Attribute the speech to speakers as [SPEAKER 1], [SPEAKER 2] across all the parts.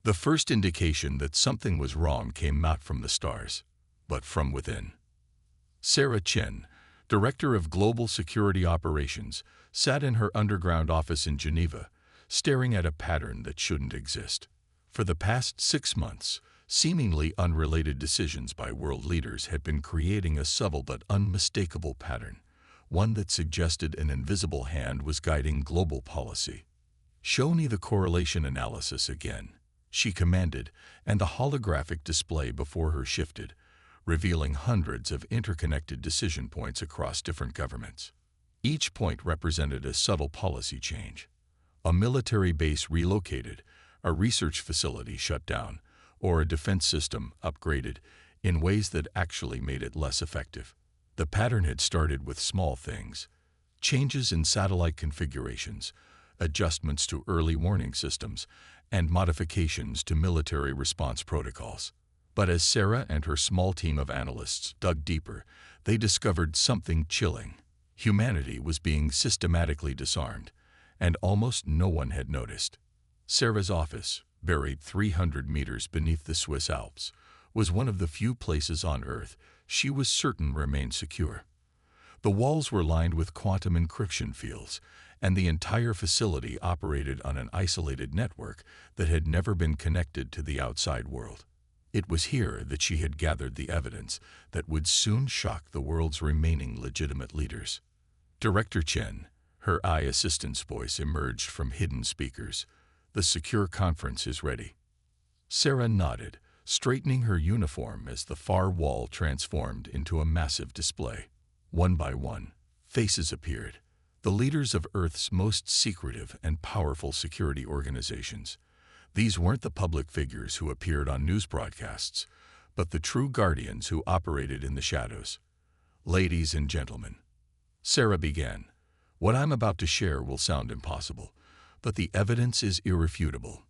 [SPEAKER 1] The first indication that something was wrong came not from the stars, but from within. Sarah Chen, Director of Global Security Operations, sat in her underground office in Geneva, staring at a pattern that shouldn't exist. For the past 6 months, seemingly unrelated decisions by world leaders had been creating a subtle but unmistakable pattern, one that suggested an invisible hand was guiding global policy. "Show me the correlation analysis again," she commanded, and the holographic display before her shifted, revealing hundreds of interconnected decision points across different governments. Each point represented a subtle policy change. A military base relocated, a research facility shut down, or a defense system upgraded in ways that actually made it less effective. The pattern had started with small things: changes in satellite configurations, adjustments to early warning systems, and modifications to military response protocols. But as Sarah and her small team of analysts dug deeper, they discovered something chilling. Humanity was being systematically disarmed, and almost no one had noticed. Sarah's office, buried 300 meters beneath the Swiss Alps, was one of the few places on Earth she was certain remained secure. The walls were lined with quantum encryption fields, and the entire facility operated on an isolated network that had never been connected to the outside world. It was here that she had gathered the evidence that would soon shock the world's remaining legitimate leaders. "Director Chen," her AI assistant's voice emerged from hidden speakers. "The secure conference is ready." Sarah nodded, straightening her uniform as the far wall transformed into a massive display. One by one, faces appeared, the leaders of Earth's most secretive and powerful security organizations. These weren't the public figures who appeared on news broadcasts, but the true guardians who operated in the shadows. "Ladies and gentlemen," Sarah began, "what I'm about to share will sound impossible, but the evidence is irrefutable.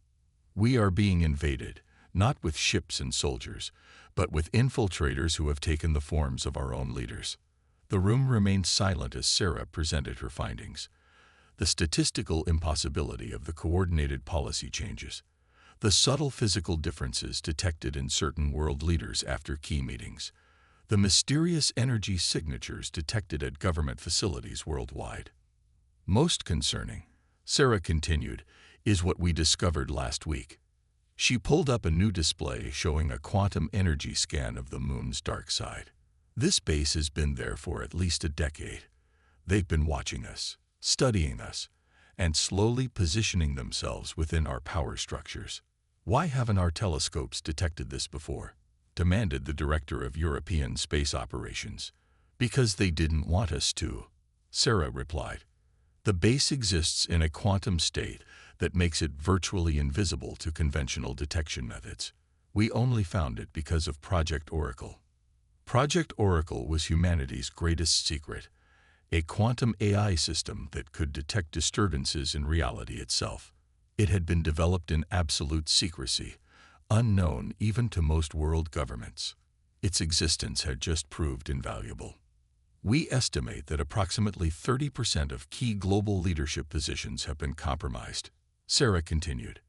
[SPEAKER 1] We are being invaded, not with ships and soldiers, but with infiltrators who have taken the forms of our own leaders." The room remained silent as Sarah presented her findings. The statistical impossibility of the coordinated policy changes, the subtle physical differences detected in certain world leaders after key meetings, the mysterious energy signatures detected at government facilities worldwide. "Most concerning," Sarah continued, "is what we discovered last week." She pulled up a new display showing a quantum energy scan of the moon's dark side. "This base has been there for at least a decade. They've been watching us, studying us, and slowly positioning themselves within our power structures. Why haven't our telescopes detected this before?" demanded the Director of European Space Operations. "Because they didn't want us to," Sarah replied. "The base exists in a quantum state that makes it virtually invisible to conventional detection methods. We only found it because of Project Oracle." Project Oracle was humanity's greatest secret, a quantum AI system that could detect disturbances in reality itself. It had been developed in absolute secrecy, unknown even to most world governments. Its existence had just proved invaluable. "We estimate that approximately 30% of key global leadership positions have been compromised," Sarah continued.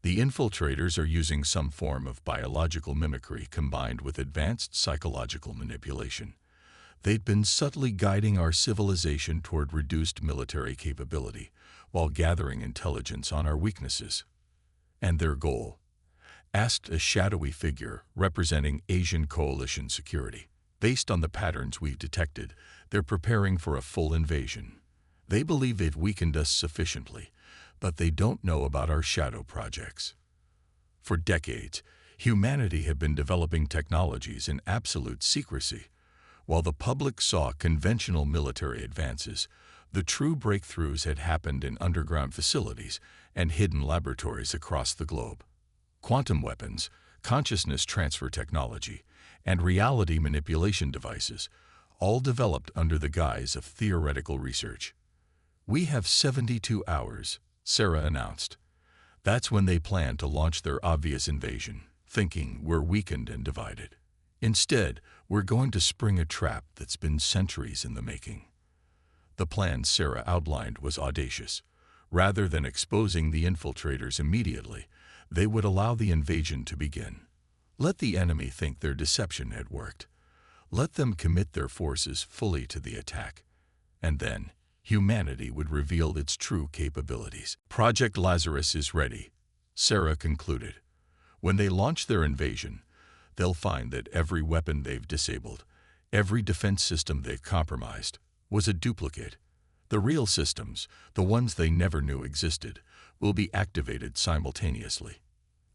[SPEAKER 1] "The infiltrators are using some form of biological mimicry combined with advanced psychological manipulation. They'd been subtly guiding our civilization toward reduced military capability while gathering intelligence on our weaknesses." "And their goal?" asked a shadowy figure representing Asian coalition security. "Based on the patterns we've detected, they're preparing for a full invasion. They believe they've weakened us sufficiently, but they don't know about our shadow projects." For decades, humanity had been developing technologies in absolute secrecy. While the public saw conventional military advances, the true breakthroughs had happened in underground facilities and hidden laboratories across the globe. Quantum weapons, consciousness transfer technology, and reality manipulation devices, all developed under the guise of theoretical research. "We have 72 hours, Sarah announced. "That's when they plan to launch their obvious invasion, thinking we're weakened and divided. Instead, we're going to spring a trap that's been centuries in the making." The plan Sarah outlined was audacious. Rather than exposing the infiltrators immediately, They would allow the invasion to begin. Let the enemy think their deception had worked. Let them commit their forces fully to the attack. And then, humanity would reveal its true capabilities. Project Lazarus is ready, Sarah concluded. When they launch their invasion, they'll find that every weapon they've disabled, every defense system they've compromised, was a duplicate. The real systems, the ones they never knew existed, will be activated simultaneously.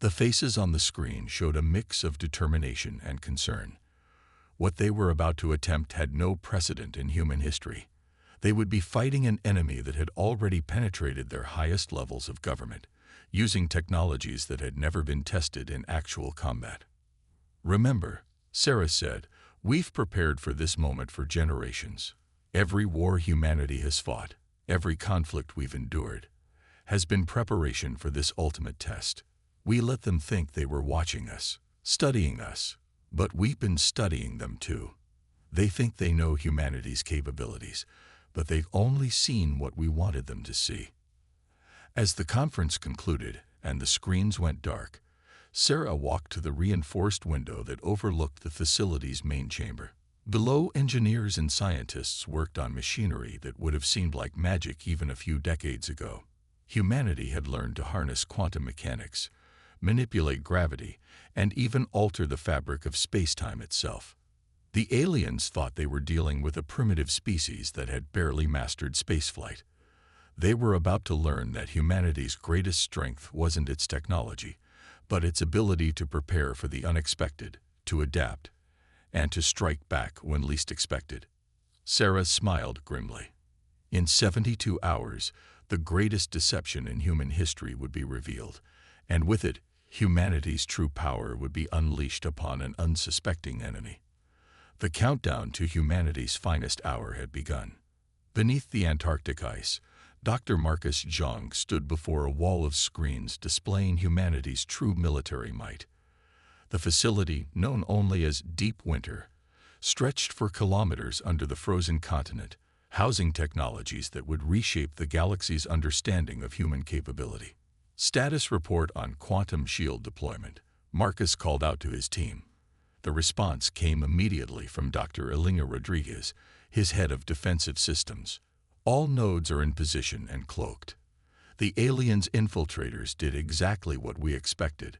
[SPEAKER 1] The faces on the screen showed a mix of determination and concern. What they were about to attempt had no precedent in human history. They would be fighting an enemy that had already penetrated their highest levels of government, using technologies that had never been tested in actual combat. Remember, Sarah said, we've prepared for this moment for generations. Every war humanity has fought, every conflict we've endured, has been preparation for this ultimate test. We let them think they were watching us, studying us, but we've been studying them too. They think they know humanity's capabilities, but they've only seen what we wanted them to see. As the conference concluded and the screens went dark, Sarah walked to the reinforced window that overlooked the facility's main chamber. Below, engineers and scientists worked on machinery that would have seemed like magic even a few decades ago. Humanity had learned to harness quantum mechanics, manipulate gravity, and even alter the fabric of space-time itself. The aliens thought they were dealing with a primitive species that had barely mastered spaceflight. They were about to learn that humanity's greatest strength wasn't its technology, but its ability to prepare for the unexpected, to adapt, and to strike back when least expected. Sarah smiled grimly. In 72 hours, the greatest deception in human history would be revealed, and with it, humanity's true power would be unleashed upon an unsuspecting enemy. The countdown to humanity's finest hour had begun. Beneath the Antarctic ice, Dr. Marcus Zhang stood before a wall of screens displaying humanity's true military might. The facility, known only as Deep Winter, stretched for kilometers under the frozen continent, housing technologies that would reshape the galaxy's understanding of human capability. Status report on quantum shield deployment, Marcus called out to his team. The response came immediately from Dr. Elena Rodriguez, his head of defensive systems. All nodes are in position and cloaked. The aliens' infiltrators did exactly what we expected.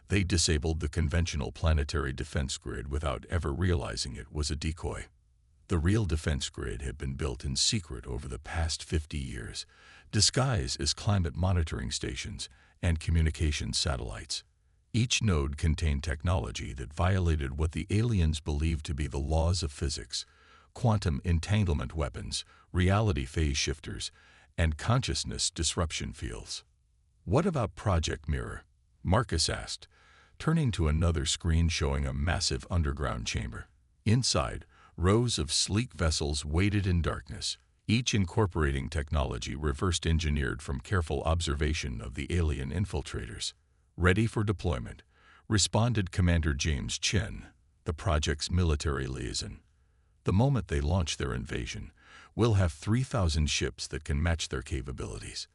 [SPEAKER 1] They disabled the conventional planetary defense grid without ever realizing it was a decoy. The real defense grid had been built in secret over the past 50 years, disguised as climate monitoring stations and communication satellites. Each node contained technology that violated what the aliens believed to be the laws of physics: quantum entanglement weapons, reality phase shifters, and consciousness disruption fields. What about Project Mirror? Marcus asked, turning to another screen showing a massive underground chamber. Inside, rows of sleek vessels waited in darkness, each incorporating technology reverse engineered from careful observation of the alien infiltrators. Ready for deployment, responded Commander James Chen, the project's military liaison. The moment they launch their invasion, we'll have 3,000 ships that can match their capabilities.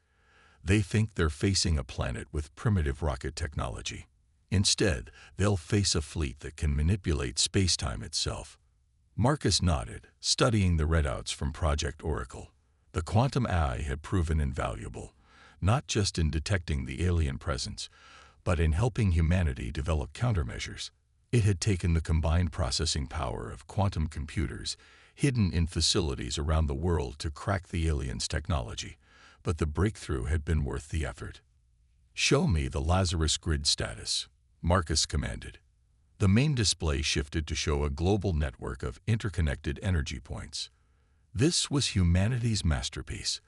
[SPEAKER 1] They think they're facing a planet with primitive rocket technology. Instead, they'll face a fleet that can manipulate space-time itself. Marcus nodded, studying the readouts from Project Oracle. The quantum eye had proven invaluable, not just in detecting the alien presence, but in helping humanity develop countermeasures. It had taken the combined processing power of quantum computers hidden in facilities around the world to crack the aliens' technology, but the breakthrough had been worth the effort. "Show me the Lazarus grid status," Marcus commanded. The main display shifted to show a global network of interconnected energy points. This was humanity's masterpiece,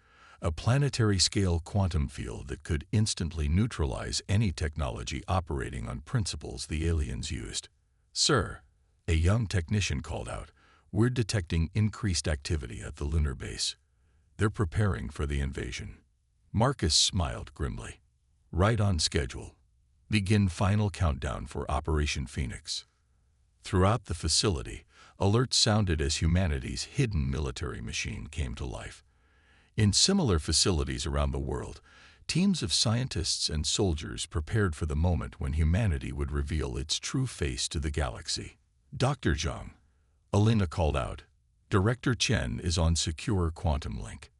[SPEAKER 1] a planetary-scale quantum field that could instantly neutralize any technology operating on principles the aliens used. "Sir," a young technician called out, "we're detecting increased activity at the lunar base. They're preparing for the invasion." Marcus smiled grimly. "Right on schedule. Begin final countdown for Operation Phoenix." Throughout the facility, alerts sounded as humanity's hidden military machine came to life. In similar facilities around the world, Teams of scientists and soldiers prepared for the moment when humanity would reveal its true face to the galaxy. Dr. Zhang, Elena called out. Director Chen is on secure quantum link.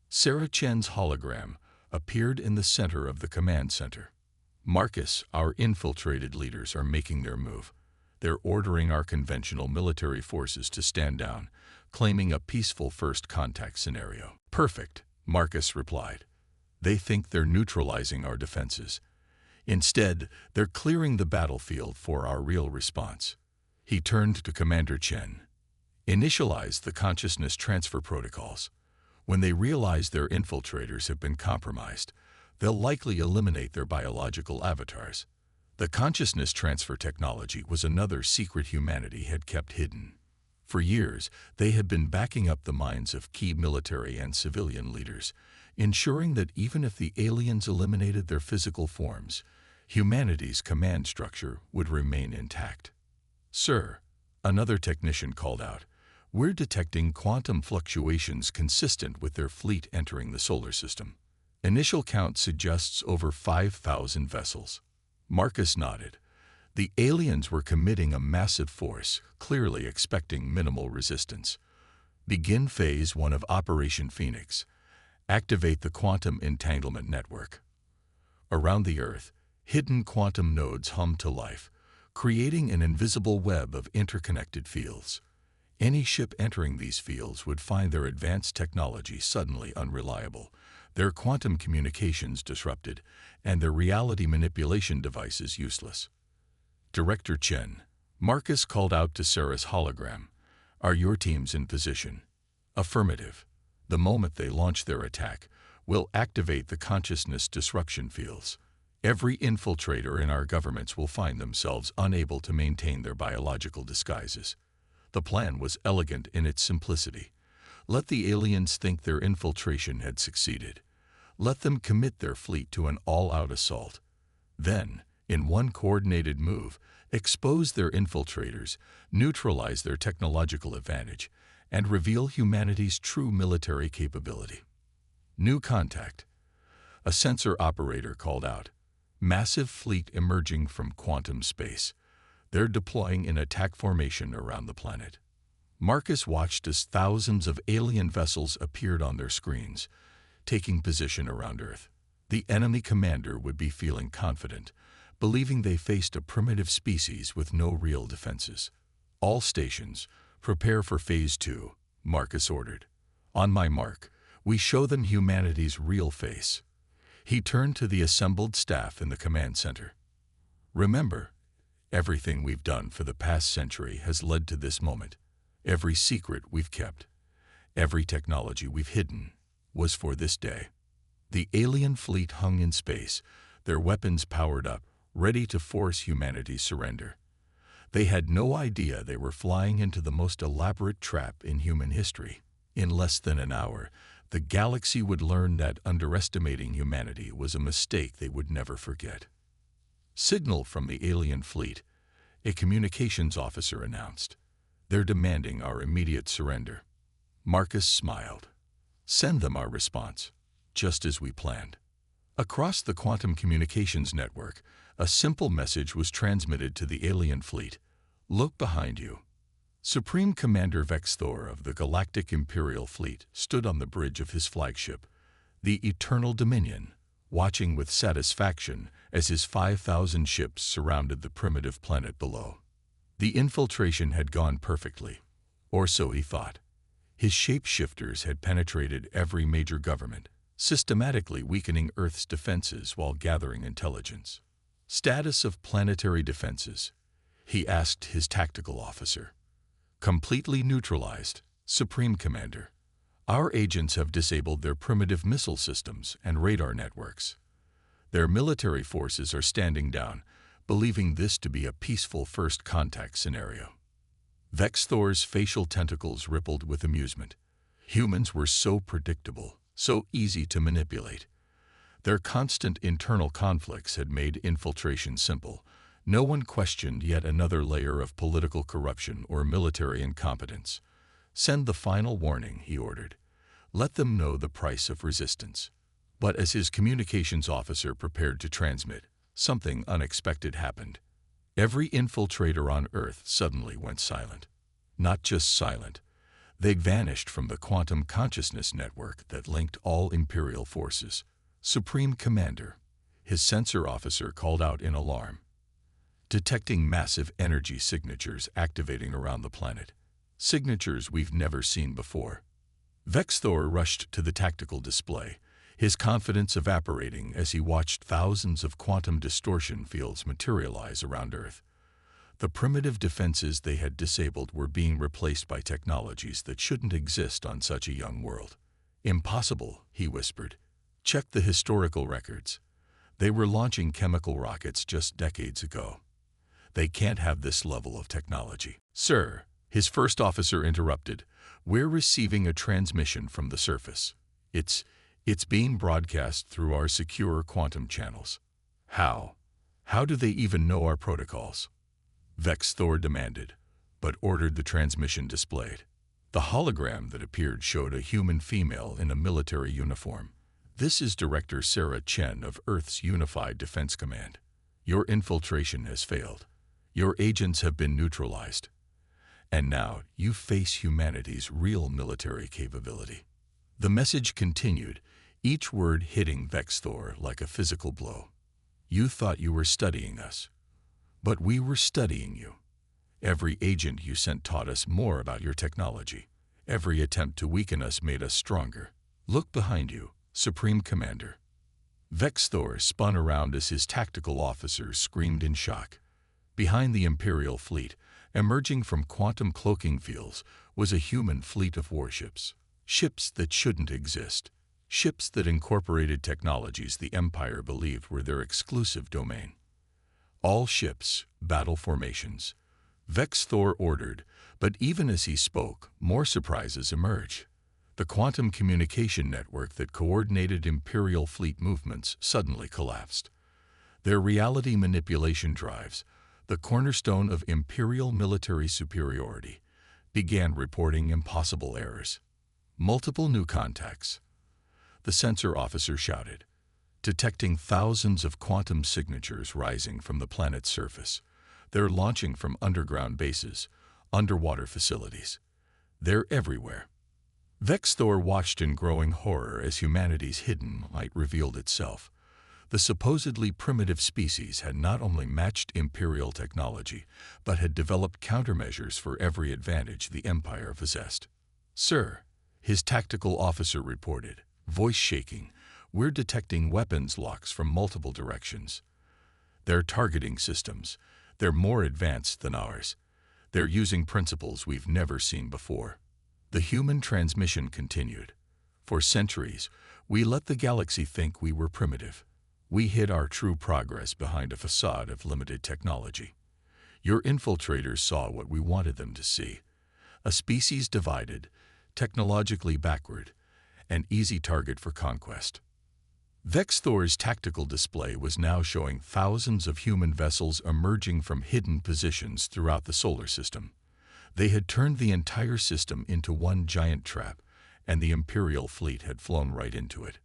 [SPEAKER 1] Sarah Chen's hologram appeared in the center of the command center. Marcus, our infiltrated leaders are making their move. They're ordering our conventional military forces to stand down, claiming a peaceful first contact scenario. Perfect, Marcus replied. They think they're neutralizing our defenses. Instead, they're clearing the battlefield for our real response. He turned to Commander Chen. Initialize the consciousness transfer protocols. When they realize their infiltrators have been compromised, they'll likely eliminate their biological avatars. The consciousness transfer technology was another secret humanity had kept hidden. For years, they had been backing up the minds of key military and civilian leaders, ensuring that even if the aliens eliminated their physical forms, humanity's command structure would remain intact. Sir, another technician called out, we're detecting quantum fluctuations consistent with their fleet entering the solar system. Initial count suggests over 5,000 vessels. Marcus nodded. The aliens were committing a massive force, clearly expecting minimal resistance. Begin Phase 1 of Operation Phoenix. Activate the quantum entanglement network. Around the Earth, hidden quantum nodes hum to life, creating an invisible web of interconnected fields. Any ship entering these fields would find their advanced technology suddenly unreliable, their quantum communications disrupted, and their reality manipulation devices useless. Director Chen, Marcus called out to Sarah's hologram. Are your teams in position? Affirmative. The moment they launch their attack, we'll activate the consciousness disruption fields. Every infiltrator in our governments will find themselves unable to maintain their biological disguises. The plan was elegant in its simplicity. Let the aliens think their infiltration had succeeded. Let them commit their fleet to an all-out assault. Then, in one coordinated move, expose their infiltrators, neutralize their technological advantage, and reveal humanity's true military capability. New contact. A sensor operator called out. Massive fleet emerging from quantum space. They're deploying in attack formation around the planet. Marcus watched as thousands of alien vessels appeared on their screens, taking position around Earth. The enemy commander would be feeling confident, believing they faced a primitive species with no real defenses. All stations, prepare for Phase 2, Marcus ordered. On my mark, we show them humanity's real face. He turned to the assembled staff in the command center. Remember, everything we've done for the past century has led to this moment. Every secret we've kept, every technology we've hidden, was for this day. The alien fleet hung in space, their weapons powered up, ready to force humanity's surrender. They had no idea they were flying into the most elaborate trap in human history. In less than an hour, the galaxy would learn that underestimating humanity was a mistake they would never forget. Signal from the alien fleet, a communications officer announced. They're demanding our immediate surrender. Marcus smiled. Send them our response, just as we planned. Across the quantum communications network, a simple message was transmitted to the alien fleet. Look behind you. Supreme Commander Vex Thor of the Galactic Imperial Fleet stood on the bridge of his flagship, the Eternal Dominion, watching with satisfaction as his 5,000 ships surrounded the primitive planet below. The infiltration had gone perfectly, or so he thought. His shapeshifters had penetrated every major government, systematically weakening Earth's defenses while gathering intelligence. Status of planetary defenses, he asked his tactical officer. Completely neutralized, Supreme Commander. Our agents have disabled their primitive missile systems and radar networks. Their military forces are standing down, believing this to be a peaceful first contact scenario. Vex Thor's facial tentacles rippled with amusement. Humans were so predictable, so easy to manipulate. Their constant internal conflicts had made infiltration simple. No one questioned yet another layer of political corruption or military incompetence. Send the final warning, he ordered. Let them know the price of resistance. But as his communications officer prepared to transmit, something unexpected happened. Every infiltrator on Earth suddenly went silent. Not just silent, they vanished from the quantum consciousness network that linked all Imperial forces. Supreme Commander, his sensor officer called out in alarm, detecting massive energy signatures activating around the planet. Signatures we've never seen before. Vexthor rushed to the tactical display, his confidence evaporating as he watched thousands of quantum distortion fields materialize around Earth. The primitive defenses they had disabled were being replaced by technologies that shouldn't exist on such a young world. Impossible, he whispered. Check the historical records. They were launching chemical rockets just decades ago. They can't have this level of technology. Sir, his first officer interrupted. We're receiving a transmission from the surface. It's being broadcast through our secure quantum channels. How? How do they even know our protocols? Vexthor demanded, but ordered the transmission displayed. The hologram that appeared showed a human female in a military uniform. This is Director Sarah Chen of Earth's Unified Defense Command. Your infiltration has failed. Your agents have been neutralized. And now you face humanity's real military capability. The message continued, each word hitting Vexthor like a physical blow. You thought you were studying us, but we were studying you. Every agent you sent taught us more about your technology. Every attempt to weaken us made us stronger. Look behind you, Supreme Commander. Vexthor spun around as his tactical officers screamed in shock. Behind the Imperial fleet, emerging from quantum cloaking fields, was a human fleet of warships. Ships that shouldn't exist. Ships that incorporated technologies the Empire believed were their exclusive domain. All ships, battle formations. Vexthor ordered, but even as he spoke, more surprises emerged. The quantum communication network that coordinated Imperial fleet movements suddenly collapsed. Their reality manipulation drives, the cornerstone of Imperial military superiority, began reporting impossible errors. Multiple new contacts. The sensor officer shouted, detecting thousands of quantum signatures rising from the planet's surface. They're launching from underground bases, underwater facilities. They're everywhere. Vexthor watched in growing horror as humanity's hidden light revealed itself. The supposedly primitive species had not only matched Imperial technology, but had developed countermeasures for every advantage the Empire possessed. Sir, his tactical officer reported, voice shaking, we're detecting weapons locks from multiple directions. They're targeting systems. They're more advanced than ours. They're using principles we've never seen before. The human transmission continued. For centuries, we let the galaxy think we were primitive. We hid our true progress behind a facade of limited technology. Your infiltrators saw what we wanted them to see. A species divided, technologically backward, an easy target for conquest. Vexthor's tactical display was now showing thousands of human vessels emerging from hidden positions throughout the solar system. They had turned the entire system into one giant trap, and the Imperial fleet had flown right into it.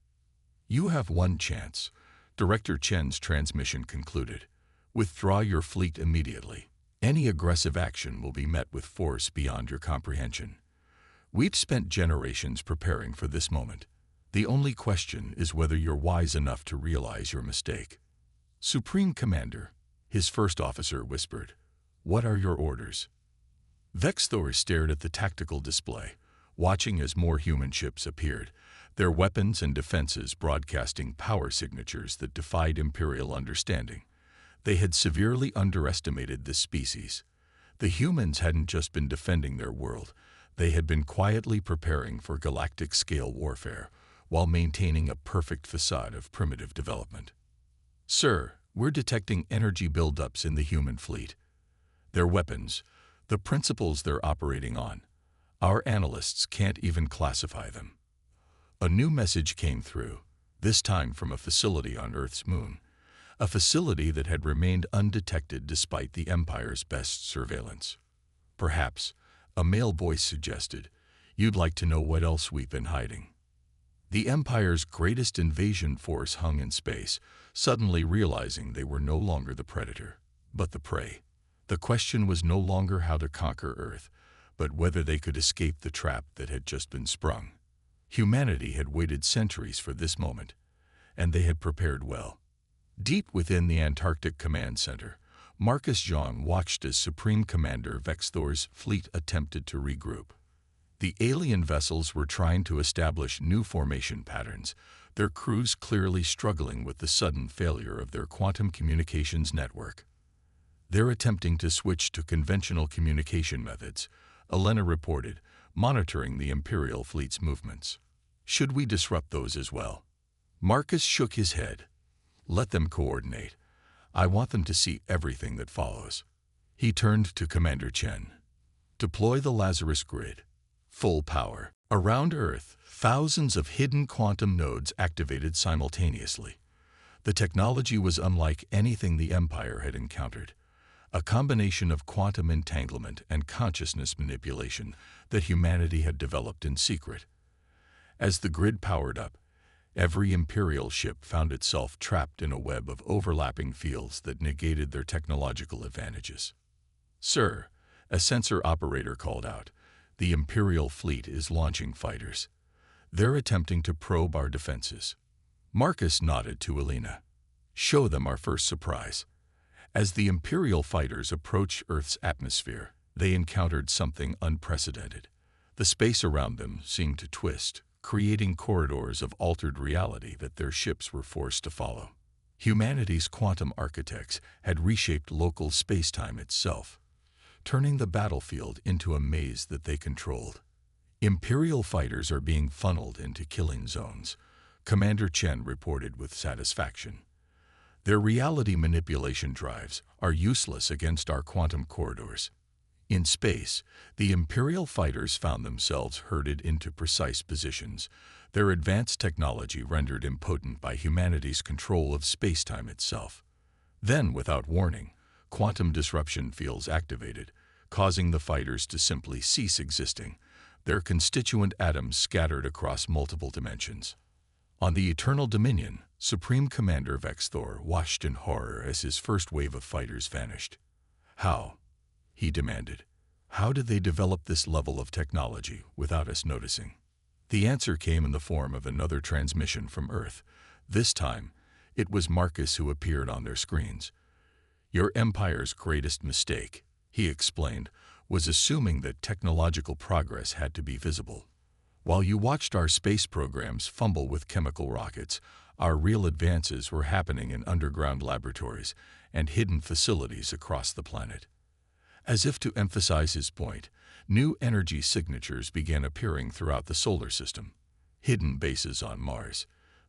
[SPEAKER 1] You have one chance, Director Chen's transmission concluded. Withdraw your fleet immediately. Any aggressive action will be met with force beyond your comprehension. We've spent generations preparing for this moment. The only question is whether you're wise enough to realize your mistake. Supreme Commander, his first officer whispered, what are your orders? Vexthor stared at the tactical display, watching as more human ships appeared, their weapons and defenses broadcasting power signatures that defied Imperial understanding. They had severely underestimated this species. The humans hadn't just been defending their world, they had been quietly preparing for galactic-scale warfare, while maintaining a perfect facade of primitive development. Sir, we're detecting energy buildups in the human fleet. Their weapons, the principles they're operating on. Our analysts can't even classify them. A new message came through, this time from a facility on Earth's moon, a facility that had remained undetected despite the Empire's best surveillance. Perhaps, a male voice suggested, you'd like to know what else we've been hiding. The Empire's greatest invasion force hung in space, suddenly realizing they were no longer the predator, but the prey. The question was no longer how to conquer Earth, but whether they could escape the trap that had just been sprung. Humanity had waited centuries for this moment, and they had prepared well. Deep within the Antarctic Command Center, Marcus Jean watched as Supreme Commander Vexthor's fleet attempted to regroup. The alien vessels were trying to establish new formation patterns, their crews clearly struggling with the sudden failure of their quantum communications network. "They're attempting to switch to conventional communication methods," Elena reported, monitoring the Imperial fleet's movements. "Should we disrupt those as well?" Marcus shook his head. "Let them coordinate. I want them to see everything that follows." He turned to Commander Chen. "Deploy the Lazarus Grid. Full power." Around Earth, thousands of hidden quantum nodes activated simultaneously. The technology was unlike anything the Empire had encountered, a combination of quantum entanglement and consciousness manipulation that humanity had developed in secret. As the grid powered up, every Imperial ship found itself trapped in a web of overlapping fields that negated their technological advantages. "Sir," a sensor operator called out, "the Imperial fleet is launching fighters. They're attempting to probe our defenses." Marcus nodded to Elena. "Show them our first surprise." As the Imperial fighters approached Earth's atmosphere, they encountered something unprecedented. The space around them seemed to twist, creating corridors of altered reality that their ships were forced to follow. Humanity's quantum architects had reshaped local space-time itself, turning the battlefield into a maze that they controlled. "Imperial fighters are being funneled into killing zones," Commander Chen reported with satisfaction. "Their reality manipulation drives are useless against our quantum corridors." In space, the Imperial fighters found themselves herded into precise positions, their advanced technology rendered impotent by humanity's control of space-time itself. Then, without warning, quantum disruption fields activated, causing the fighters to simply cease existing, their constituent atoms scattered across multiple dimensions. On the Eternal Dominion, Supreme Commander Vexthor watched in horror as his first wave of fighters vanished. "How?" he demanded. "How did they develop this level of technology without us noticing?" The answer came in the form of another transmission from Earth. This time, it was Marcus who appeared on their screens. "Your Empire's greatest mistake," he explained, "was assuming that technological progress had to be visible. While you watched our space programs fumble with chemical rockets, our real advances were happening in underground laboratories and hidden facilities across the planet." As if to emphasize his point, new energy signatures began appearing throughout the solar system. Hidden bases on Mars,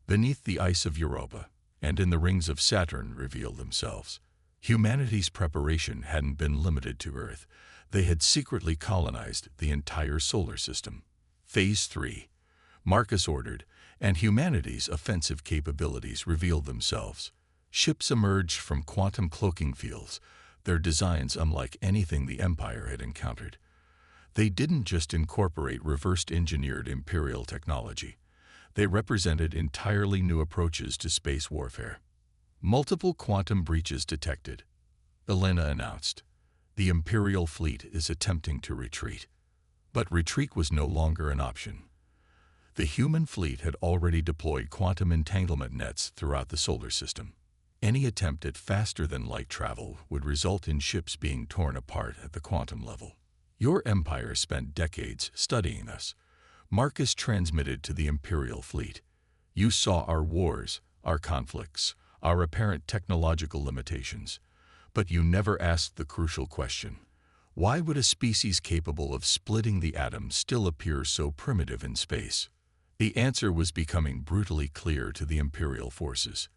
[SPEAKER 1] beneath the ice of Europa, and in the rings of Saturn revealed themselves. Humanity's preparation hadn't been limited to Earth. They had secretly colonized the entire solar system. Phase 3, Marcus ordered, and humanity's offensive capabilities revealed themselves. Ships emerged from quantum cloaking fields, their designs unlike anything the Empire had encountered. They didn't just incorporate reverse-engineered Imperial technology. They represented entirely new approaches to space warfare. "Multiple quantum breaches detected," Elena announced. "The Imperial fleet is attempting to retreat." But retreat was no longer an option. The human fleet had already deployed quantum entanglement nets throughout the solar system. Any attempt at faster-than-light travel would result in ships being torn apart at the quantum level. "Your Empire spent decades studying us," Marcus transmitted to the Imperial fleet. "You saw our wars, our conflicts, our apparent technological limitations. But you never asked the crucial question. Why would a species capable of splitting the atom still appear so primitive in space?" The answer was becoming brutally clear to the Imperial forces.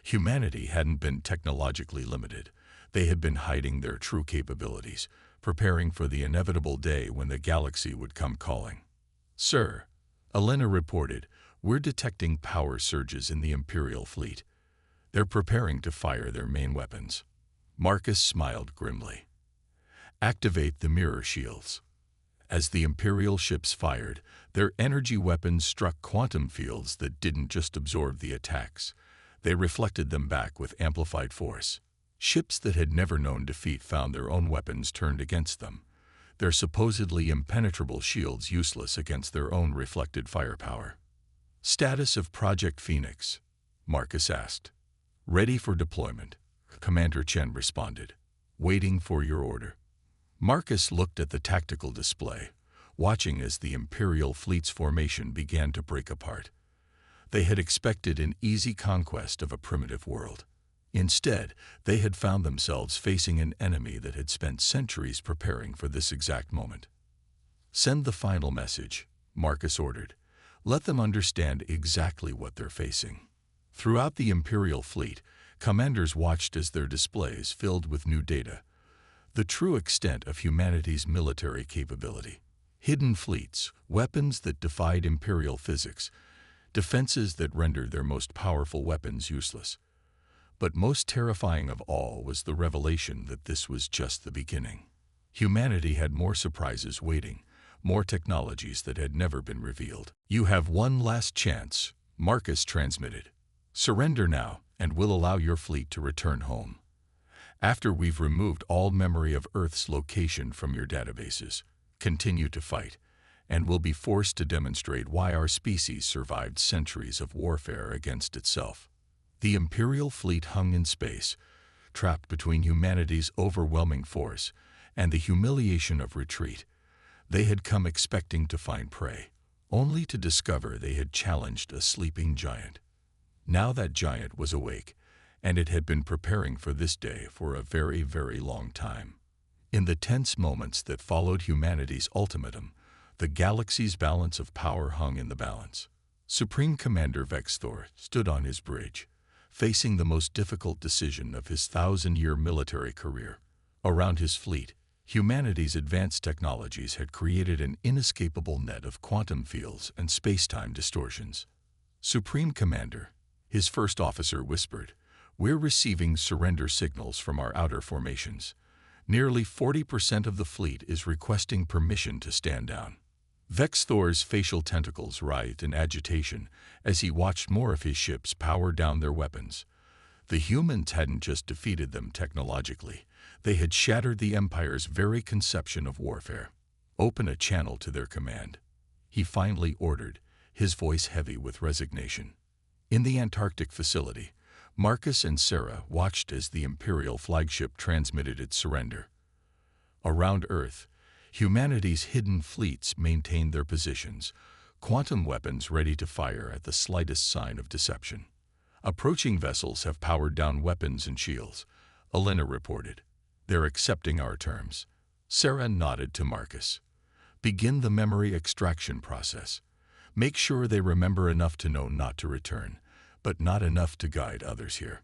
[SPEAKER 1] Humanity hadn't been technologically limited. They had been hiding their true capabilities, preparing for the inevitable day when the galaxy would come calling. "Sir," Elena reported, "we're detecting power surges in the Imperial fleet. They're preparing to fire their main weapons." Marcus smiled grimly. "Activate the mirror shields." As the Imperial ships fired, their energy weapons struck quantum fields that didn't just absorb the attacks. They reflected them back with amplified force. Ships that had never known defeat found their own weapons turned against them, their supposedly impenetrable shields useless against their own reflected firepower. Status of Project Phoenix, Marcus asked. Ready for deployment, Commander Chen responded. Waiting for your order. Marcus looked at the tactical display, watching as the Imperial fleet's formation began to break apart. They had expected an easy conquest of a primitive world. Instead, they had found themselves facing an enemy that had spent centuries preparing for this exact moment. Send the final message, Marcus ordered. Let them understand exactly what they're facing. Throughout the Imperial fleet, commanders watched as their displays filled with new data, the true extent of humanity's military capability. Hidden fleets, weapons that defied Imperial physics, defenses that rendered their most powerful weapons useless. But most terrifying of all was the revelation that this was just the beginning. Humanity had more surprises waiting, more technologies that had never been revealed. You have one last chance, Marcus transmitted. Surrender now, and we'll allow your fleet to return home. After we've removed all memory of Earth's location from your databases, continue to fight, and we'll be forced to demonstrate why our species survived centuries of warfare against itself. The Imperial fleet hung in space, trapped between humanity's overwhelming force and the humiliation of retreat. They had come expecting to find prey, only to discover they had challenged a sleeping giant. Now that giant was awake, and it had been preparing for this day for a very, very long time. In the tense moments that followed humanity's ultimatum, the galaxy's balance of power hung in the balance. Supreme Commander Vexthor stood on his bridge, facing the most difficult decision of his 1,000-year military career. Around his fleet, humanity's advanced technologies had created an inescapable net of quantum fields and space-time distortions. Supreme Commander, his first officer whispered, "We're receiving surrender signals from our outer formations. Nearly 40% of the fleet is requesting permission to stand down." Vexthor's facial tentacles writhed in agitation as he watched more of his ships power down their weapons. The humans hadn't just defeated them technologically, they had shattered the Empire's very conception of warfare. Open a channel to their command, he finally ordered, his voice heavy with resignation. In the Antarctic facility, Marcus and Sarah watched as the Imperial flagship transmitted its surrender. Around Earth, humanity's hidden fleets maintained their positions, quantum weapons ready to fire at the slightest sign of deception. Approaching vessels have powered down weapons and shields, Elena reported. They're accepting our terms. Sarah nodded to Marcus. Begin the memory extraction process. Make sure they remember enough to know not to return, but not enough to guide others here.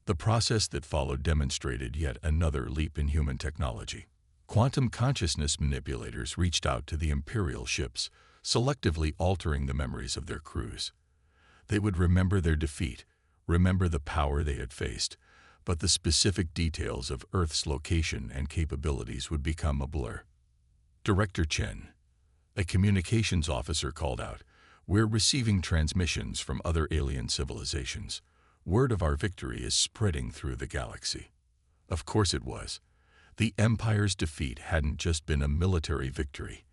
[SPEAKER 1] The process that followed demonstrated yet another leap in human technology. Quantum consciousness manipulators reached out to the Imperial ships, selectively altering the memories of their crews. They would remember their defeat, remember the power they had faced, but the specific details of Earth's location and capabilities would become a blur. Director Chen, a communications officer, called out, "We're receiving transmissions from other alien civilizations. Word of our victory is spreading through the galaxy." Of course it was. The Empire's defeat hadn't just been a military victory.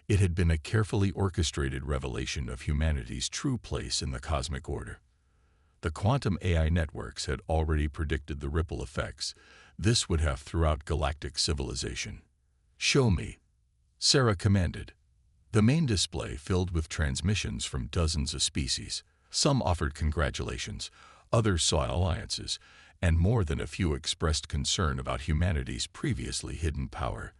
[SPEAKER 1] It had been a carefully orchestrated revelation of humanity's true place in the cosmic order. The quantum AI networks had already predicted the ripple effects this would have throughout galactic civilization. "Show me," Sarah commanded. The main display filled with transmissions from dozens of species. Some offered congratulations, others sought alliances, and more than a few expressed concern about humanity's previously hidden power.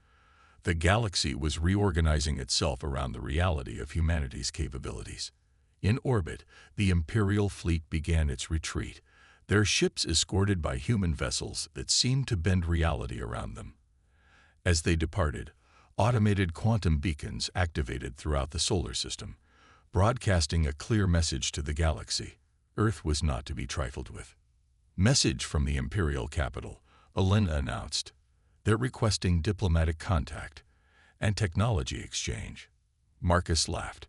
[SPEAKER 1] The galaxy was reorganizing itself around the reality of humanity's capabilities. In orbit, the Imperial fleet began its retreat, their ships escorted by human vessels that seemed to bend reality around them. As they departed, automated quantum beacons activated throughout the solar system, broadcasting a clear message to the galaxy. Earth was not to be trifled with. "Message from the Imperial capital," Elena announced. "They're requesting diplomatic contact. and technology exchange. Marcus laughed.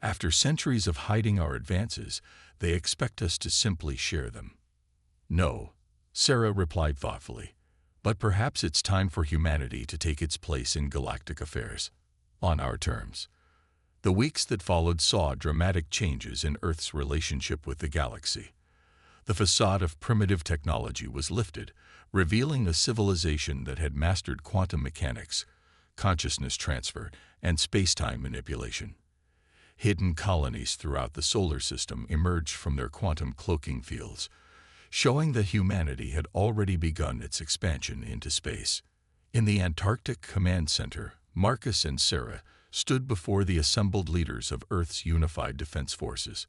[SPEAKER 1] After centuries of hiding our advances, they expect us to simply share them. No, Sarah replied thoughtfully, but perhaps it's time for humanity to take its place in galactic affairs, on our terms. The weeks that followed saw dramatic changes in Earth's relationship with the galaxy. The facade of primitive technology was lifted, revealing a civilization that had mastered quantum mechanics, consciousness transfer, and space-time manipulation. Hidden colonies throughout the solar system emerged from their quantum cloaking fields, showing that humanity had already begun its expansion into space. In the Antarctic Command Center, Marcus and Sarah stood before the assembled leaders of Earth's unified defense forces.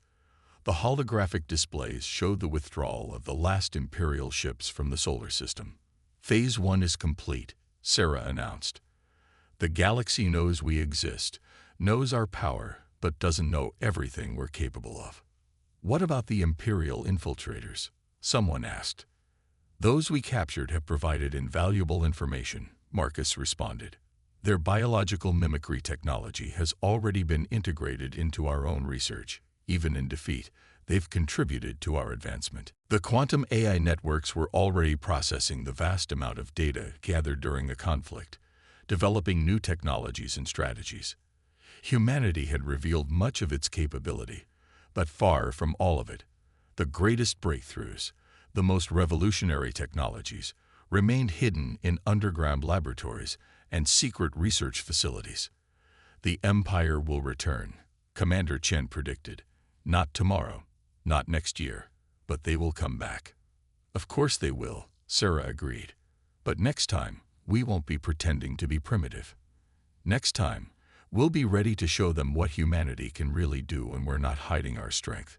[SPEAKER 1] The holographic displays showed the withdrawal of the last Imperial ships from the solar system. Phase 1 is complete, Sarah announced. The galaxy knows we exist, knows our power, but doesn't know everything we're capable of. What about the Imperial infiltrators? Someone asked. Those we captured have provided invaluable information, Marcus responded. Their biological mimicry technology has already been integrated into our own research. Even in defeat, they've contributed to our advancement. The quantum AI networks were already processing the vast amount of data gathered during the conflict, developing new technologies and strategies. Humanity had revealed much of its capability, but far from all of it. The greatest breakthroughs, the most revolutionary technologies, remained hidden in underground laboratories and secret research facilities. The Empire will return, Commander Chen predicted. Not tomorrow, not next year, but they will come back. Of course they will, Sarah agreed. But next time, we won't be pretending to be primitive. Next time, we'll be ready to show them what humanity can really do when we're not hiding our strength.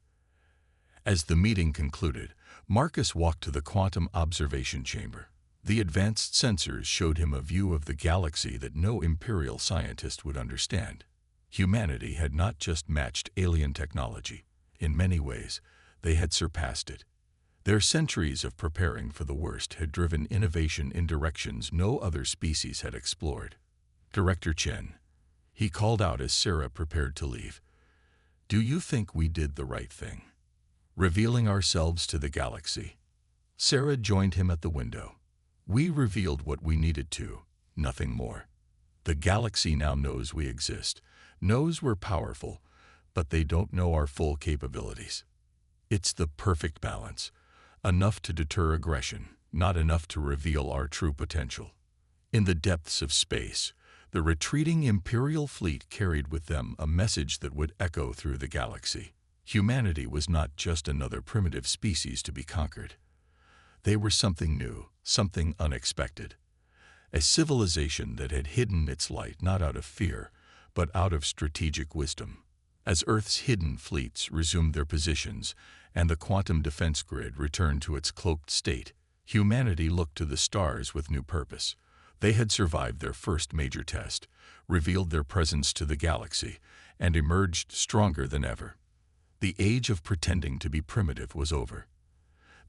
[SPEAKER 1] As the meeting concluded, Marcus walked to the quantum observation chamber. The advanced sensors showed him a view of the galaxy that no Imperial scientist would understand. Humanity had not just matched alien technology. In many ways, they had surpassed it. Their centuries of preparing for the worst had driven innovation in directions no other species had explored. Director Chen, he called out as Sarah prepared to leave. Do you think we did the right thing? Revealing ourselves to the galaxy. Sarah joined him at the window. We revealed what we needed to, nothing more. The galaxy now knows we exist, knows we're powerful, but they don't know our full capabilities. It's the perfect balance, enough to deter aggression, not enough to reveal our true potential. In the depths of space, the retreating Imperial fleet carried with them a message that would echo through the galaxy. Humanity was not just another primitive species to be conquered. They were something new, something unexpected. A civilization that had hidden its light not out of fear, but out of strategic wisdom. As Earth's hidden fleets resumed their positions and the quantum defense grid returned to its cloaked state, humanity looked to the stars with new purpose. They had survived their first major test, revealed their presence to the galaxy, and emerged stronger than ever. The age of pretending to be primitive was over.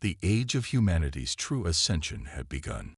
[SPEAKER 1] The age of humanity's true ascension had begun.